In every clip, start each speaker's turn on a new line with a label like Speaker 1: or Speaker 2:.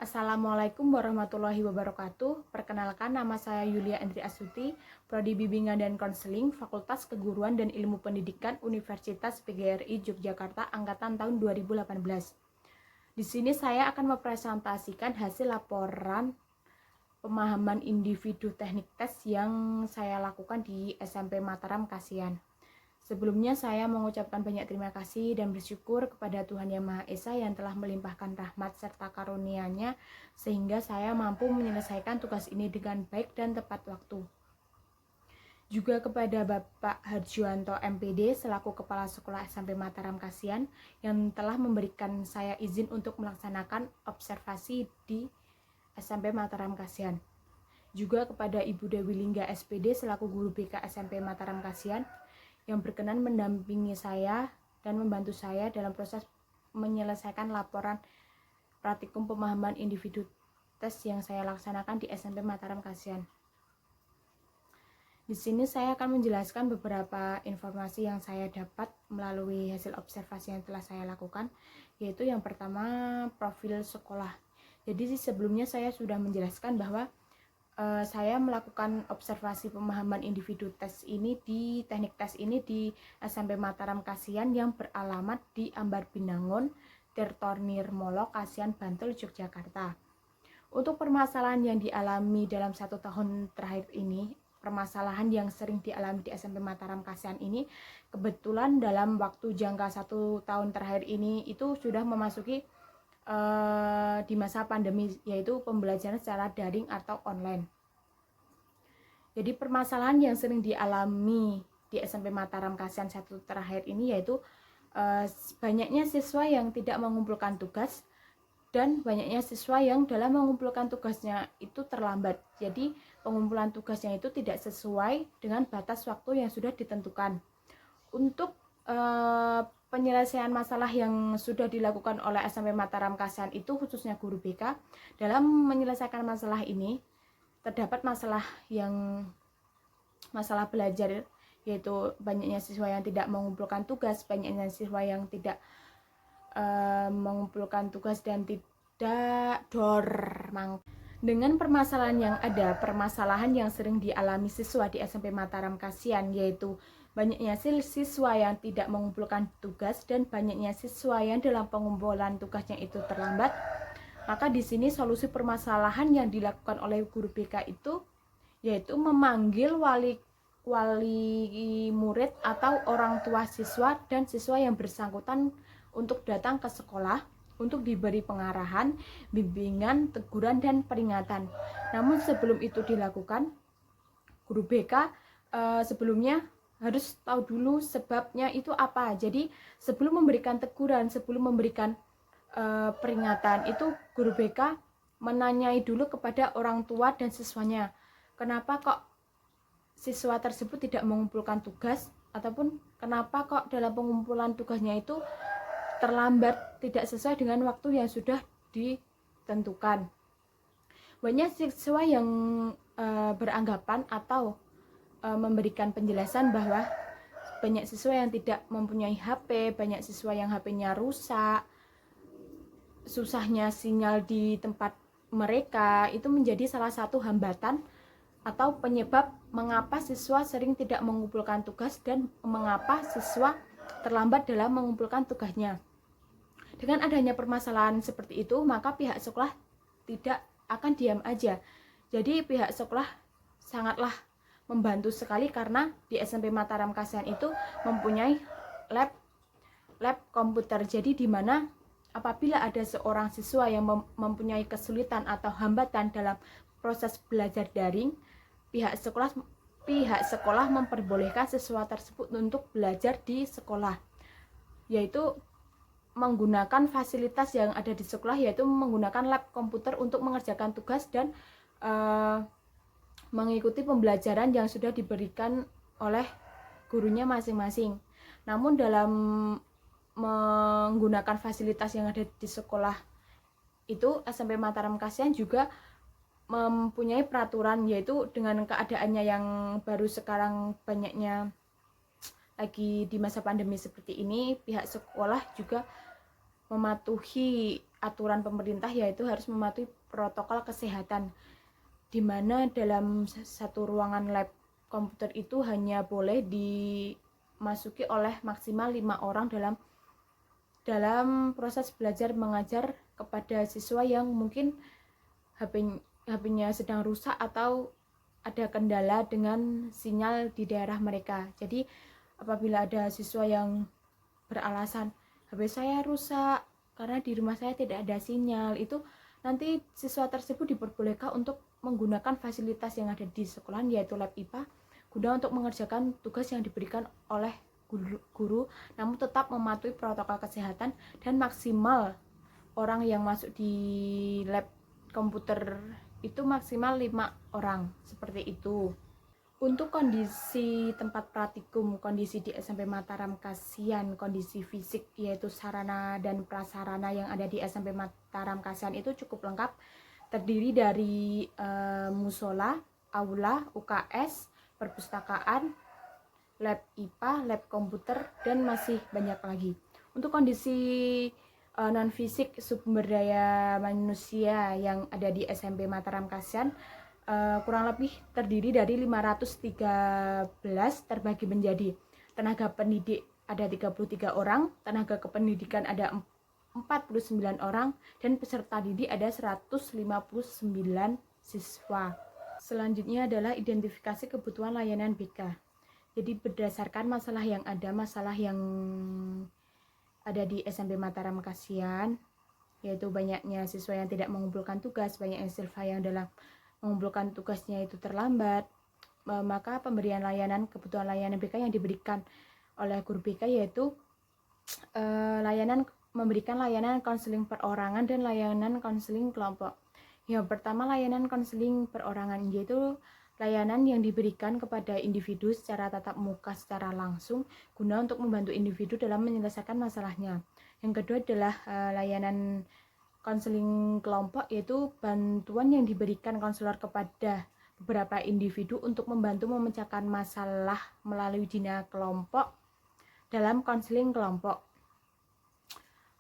Speaker 1: Assalamualaikum warahmatullahi wabarakatuh. Perkenalkan, nama saya Yulia Endri Astuti, Prodi Bimbingan dan Konseling, Fakultas Keguruan dan Ilmu Pendidikan Universitas PGRI Yogyakarta angkatan tahun 2018. Di sini saya akan mempresentasikan hasil laporan pemahaman individu teknik tes yang saya lakukan di SMP Mataram Kasihan. Sebelumnya saya mengucapkan banyak terima kasih dan bersyukur kepada Tuhan Yang Maha Esa yang telah melimpahkan rahmat serta karunia-Nya sehingga saya mampu menyelesaikan tugas ini dengan baik dan tepat waktu. Juga kepada Bapak Harjuanto MPD selaku Kepala Sekolah SMP Mataram Kasihan yang telah memberikan saya izin untuk melaksanakan observasi di SMP Mataram Kasihan. Juga kepada Ibu Dewi Lingga SPD selaku Guru BK SMP Mataram Kasihan yang berkenan mendampingi saya dan membantu saya dalam proses menyelesaikan laporan praktikum pemahaman individu tes yang saya laksanakan di SMP Mataram Kasihan. Di sini saya akan menjelaskan beberapa informasi yang saya dapat melalui hasil observasi yang telah saya lakukan, yaitu yang pertama profil sekolah. Jadi sebelumnya saya sudah menjelaskan bahwa saya melakukan observasi pemahaman individu tes ini di teknik tes ini di SMP Mataram Kasihan yang beralamat di Ambar Binangun, Tirto Nirmolo, Kasihan, Bantul, Yogyakarta. Untuk permasalahan yang dialami dalam 1 tahun terakhir ini, permasalahan yang sering dialami di SMP Mataram Kasihan ini, kebetulan dalam waktu jangka 1 tahun terakhir ini itu sudah memasuki di masa pandemi, yaitu pembelajaran secara daring atau online. Jadi permasalahan yang sering dialami di SMP Mataram Kasihan 1 terakhir ini yaitu banyaknya siswa yang tidak mengumpulkan tugas dan banyaknya siswa yang dalam mengumpulkan tugasnya itu terlambat. Jadi pengumpulan tugasnya itu tidak sesuai dengan batas waktu yang sudah ditentukan. Untuk penyelesaian masalah yang sudah dilakukan oleh SMP Mataram Kasihan itu khususnya guru BK dalam menyelesaikan masalah ini terdapat masalah belajar, yaitu banyaknya siswa yang tidak mengumpulkan tugas, banyaknya siswa yang tidak mengumpulkan tugas dan tidak dormang. Dengan permasalahan yang sering dialami siswa di SMP Mataram Kasihan yaitu banyaknya siswa yang tidak mengumpulkan tugas dan banyaknya siswa yang dalam pengumpulan tugasnya itu terlambat, maka di sini solusi permasalahan yang dilakukan oleh guru BK itu yaitu memanggil wali murid atau orang tua siswa dan siswa yang bersangkutan untuk datang ke sekolah untuk diberi pengarahan, bimbingan, teguran, dan peringatan. Namun sebelum itu dilakukan, guru BK sebelumnya harus tahu dulu sebabnya itu apa. Jadi sebelum memberikan teguran, sebelum memberikan peringatan, itu guru BK menanyai dulu kepada orang tua dan siswanya, kenapa kok siswa tersebut tidak mengumpulkan tugas, ataupun kenapa kok dalam pengumpulan tugasnya itu terlambat, tidak sesuai dengan waktu yang sudah ditentukan. Banyak siswa yang beranggapan atau memberikan penjelasan bahwa banyak siswa yang tidak mempunyai HP, banyak siswa yang HP-nya rusak, susahnya sinyal di tempat mereka, itu menjadi salah satu hambatan atau penyebab mengapa siswa sering tidak mengumpulkan tugas dan mengapa siswa terlambat dalam mengumpulkan tugasnya. Dengan adanya permasalahan seperti itu, maka pihak sekolah tidak akan diam aja. Jadi pihak sekolah sangatlah membantu sekali karena di SMP Mataram Kasihan itu mempunyai lab komputer. Jadi di mana apabila ada seorang siswa yang mempunyai kesulitan atau hambatan dalam proses belajar daring, pihak sekolah memperbolehkan siswa tersebut untuk belajar di sekolah, yaitu menggunakan fasilitas yang ada di sekolah, yaitu menggunakan lab komputer untuk mengerjakan tugas dan mengikuti pembelajaran yang sudah diberikan oleh gurunya masing-masing. Namun dalam menggunakan fasilitas yang ada di sekolah itu, SMP Mataram Kasihan juga mempunyai peraturan, yaitu dengan keadaannya yang baru sekarang banyaknya lagi di masa pandemi seperti ini, pihak sekolah juga mematuhi aturan pemerintah, yaitu harus mematuhi protokol kesehatan, di mana dalam satu ruangan lab komputer itu hanya boleh dimasuki oleh maksimal 5 orang dalam proses belajar mengajar kepada siswa yang mungkin HP-nya sedang rusak atau ada kendala dengan sinyal di daerah mereka. Jadi apabila ada siswa yang beralasan HP saya rusak karena di rumah saya tidak ada sinyal, itu nanti siswa tersebut diperbolehkan untuk menggunakan fasilitas yang ada di sekolahan, yaitu lab IPA, guna untuk mengerjakan tugas yang diberikan oleh guru, namun tetap mematuhi protokol kesehatan, dan maksimal orang yang masuk di lab komputer itu maksimal 5 orang, seperti itu. Untuk kondisi tempat praktikum, kondisi di SMP Mataram Kasihan, kondisi fisik yaitu sarana dan prasarana yang ada di SMP Mataram Kasihan itu cukup lengkap, terdiri dari musola, aula, UKS, perpustakaan, lab IPA, lab komputer, dan masih banyak lagi. Untuk kondisi non fisik sumber daya manusia yang ada di SMP Mataram Kasihan kurang lebih terdiri dari 513, terbagi menjadi tenaga pendidik ada 33 orang, tenaga kependidikan ada 49 orang, dan peserta didik ada 159 siswa. Selanjutnya adalah identifikasi kebutuhan layanan BK. Jadi berdasarkan masalah yang ada di SMP Mataram Kasihan, yaitu banyaknya siswa yang tidak mengumpulkan tugas, banyaknya siswa yang dalam mengumpulkan tugasnya itu terlambat, maka pemberian layanan kebutuhan layanan BK yang diberikan oleh guru BK yaitu memberikan layanan konseling perorangan dan layanan konseling kelompok. Yang pertama, layanan konseling perorangan, yaitu layanan yang diberikan kepada individu secara tatap muka secara langsung guna untuk membantu individu dalam menyelesaikan masalahnya. Yang kedua adalah layanan konseling kelompok, yaitu bantuan yang diberikan konselor kepada beberapa individu untuk membantu memecahkan masalah melalui dina kelompok dalam konseling kelompok.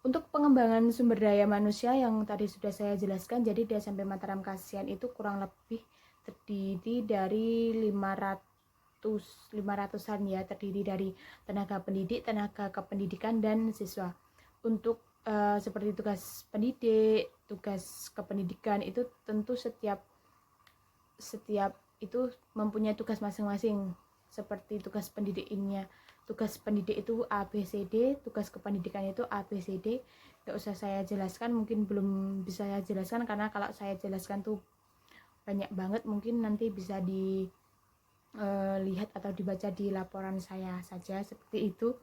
Speaker 1: Untuk pengembangan sumber daya manusia yang tadi sudah saya jelaskan, jadi di SMP Mataram Kasihan itu kurang lebih terdiri dari 500-an ya, terdiri dari tenaga pendidik, tenaga kependidikan, dan siswa. Untuk seperti tugas pendidik, tugas kependidikan itu tentu setiap itu mempunyai tugas masing-masing. Seperti tugas pendidiknya, tugas pendidik itu ABCD, tugas kependidikan itu ABCD. Gak usah saya jelaskan, mungkin belum bisa saya jelaskan karena kalau saya jelaskan tuh banyak banget, mungkin nanti bisa dilihat atau dibaca di laporan saya saja, seperti itu.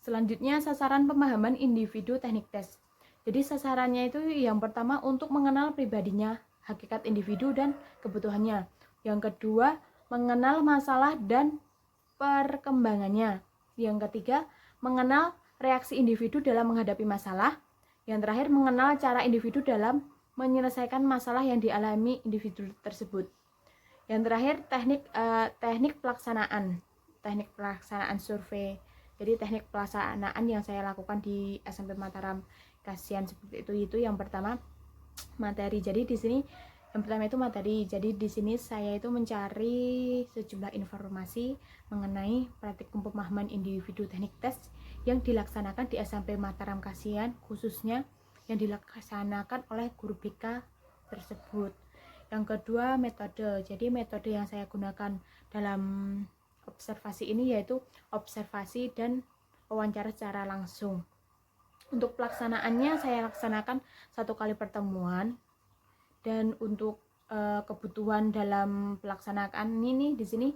Speaker 1: Selanjutnya, sasaran pemahaman individu teknik tes. Jadi sasarannya itu yang pertama untuk mengenal pribadinya, hakikat individu dan kebutuhannya. Yang kedua, mengenal masalah dan perkembangannya. Yang ketiga, mengenal reaksi individu dalam menghadapi masalah. Yang terakhir, mengenal cara individu dalam menyelesaikan masalah yang dialami individu tersebut. Yang terakhir, teknik pelaksanaan survei. Jadi teknik pelaksanaan yang saya lakukan di SMP Mataram Kasihan seperti itu yang pertama materi. Jadi di sini yang pertama itu materi. Jadi di sini saya itu mencari sejumlah informasi mengenai praktikum pemahaman individu teknik tes yang dilaksanakan di SMP Mataram Kasihan, khususnya yang dilaksanakan oleh guru BK tersebut. Yang kedua, metode. Jadi metode yang saya gunakan dalam observasi ini yaitu observasi dan wawancara secara langsung. Untuk pelaksanaannya saya laksanakan 1 kali pertemuan, dan untuk kebutuhan dalam pelaksanaan ini di sini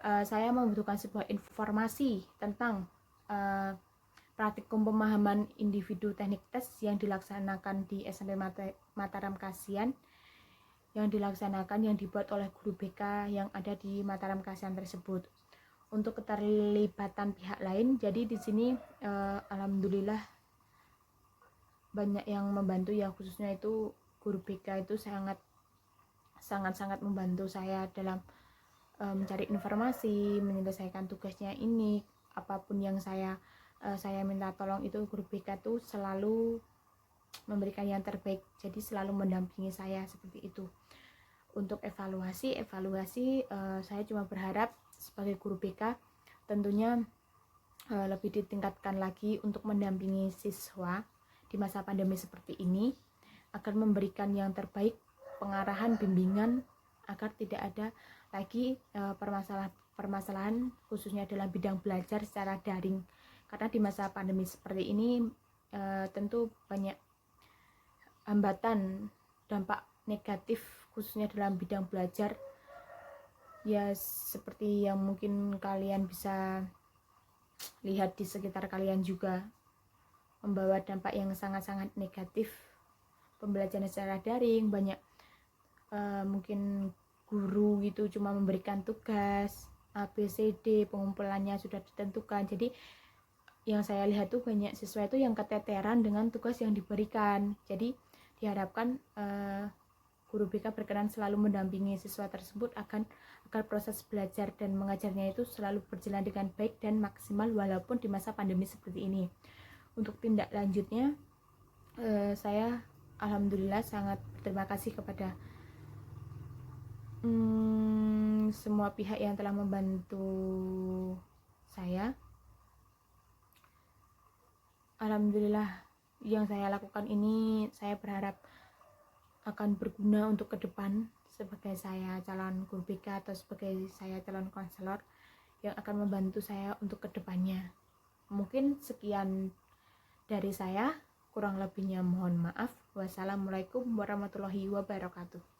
Speaker 1: saya membutuhkan sebuah informasi tentang praktikum pemahaman individu teknik tes yang dilaksanakan di SMP Mataram Kasihan, yang dibuat oleh guru BK yang ada di Mataram Kasihan tersebut. Untuk keterlibatan pihak lain, jadi di sini alhamdulillah banyak yang membantu ya, khususnya itu guru BK itu sangat membantu saya dalam mencari informasi, menyelesaikan tugasnya ini. Apapun yang saya minta tolong itu guru BK tuh selalu memberikan yang terbaik, jadi selalu mendampingi saya seperti itu. Untuk evaluasi saya cuma berharap sebagai guru BK tentunya lebih ditingkatkan lagi untuk mendampingi siswa di masa pandemi seperti ini, agar memberikan yang terbaik, pengarahan, bimbingan, agar tidak ada lagi permasalahan khususnya dalam bidang belajar secara daring. Karena di masa pandemi seperti ini tentu banyak hambatan, dampak negatif khususnya dalam bidang belajar, ya seperti yang mungkin kalian bisa lihat di sekitar kalian juga, membawa dampak yang sangat-sangat negatif. Pembelajaran secara daring, banyak mungkin guru gitu cuma memberikan tugas A, B, C, D, pengumpulannya sudah ditentukan. Jadi yang saya lihat tuh banyak siswa itu yang keteteran dengan tugas yang diberikan. Jadi diharapkan guru BK berkenan selalu mendampingi siswa tersebut agar proses belajar dan mengajarnya itu selalu berjalan dengan baik dan maksimal walaupun di masa pandemi seperti ini. Untuk tindak lanjutnya, saya alhamdulillah sangat berterima kasih kepada semua pihak yang telah membantu saya. Alhamdulillah yang saya lakukan ini saya berharap akan berguna untuk ke depan sebagai saya calon guru BK atau sebagai saya calon konselor yang akan membantu saya untuk ke depannya. Mungkin sekian dari saya, kurang lebihnya mohon maaf. Wassalamualaikum warahmatullahi wabarakatuh.